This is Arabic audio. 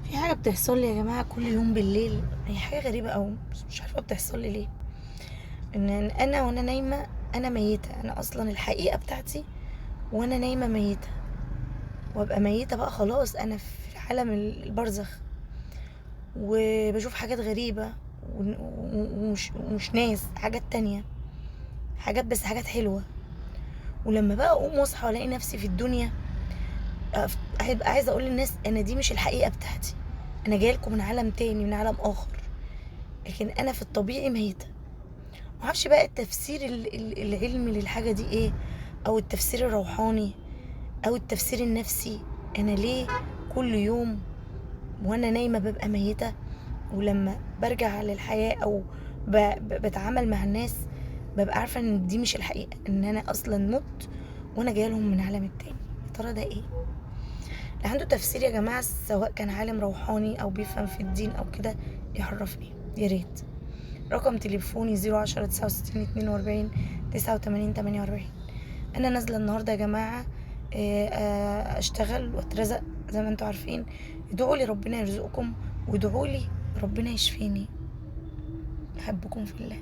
في حاجة بتحصل لي يا جماعة كل يوم بالليل، هي حاجة غريبة أوي، مش عارفة بتحصل لي ليه. إن أنا وأنا نايمة أنا ميتة، أنا أصلا الحقيقة بتاعتي وأنا نايمة ميتة، وأبقى ميتة بقى خلاص، أنا في عالم البرزخ، وبشوف حاجات غريبة ومش ناس، حاجات تانية، حاجات بس حاجات حلوة. ولما بقى أقوم وأصحى وألاقي نفسي في الدنيا، هيبقى عايزة أقول للناس أنا دي مش الحقيقة بتاعتي، أنا جاية لكم من عالم تاني، من عالم آخر، لكن أنا في الطبيعي ميتة. معرفش بقى التفسير العلمي للحاجة دي ايه، او التفسير الروحاني، او التفسير النفسي. انا ليه كل يوم وانا نايمة ببقى ميتة، ولما برجع للحياة او بتعامل مع الناس ببقى عارفة ان دي مش الحقيقة، ان انا اصلا مت وانا جايه لهم من عالم التاني. يا ترى ده ايه؟ اللي عنده تفسير يا جماعة، سواء كان عالم روحاني او بيفهم في الدين او كده، يعرفني يا ريت. رقم تليفوني 010 69 42 89 48. انا نازله النهارده يا جماعه، اشتغل واترزق زي ما انتوا عارفين. ادعوا لي ربنا يرزقكم، وادعوا لي ربنا يشفيني. احبكم في الله.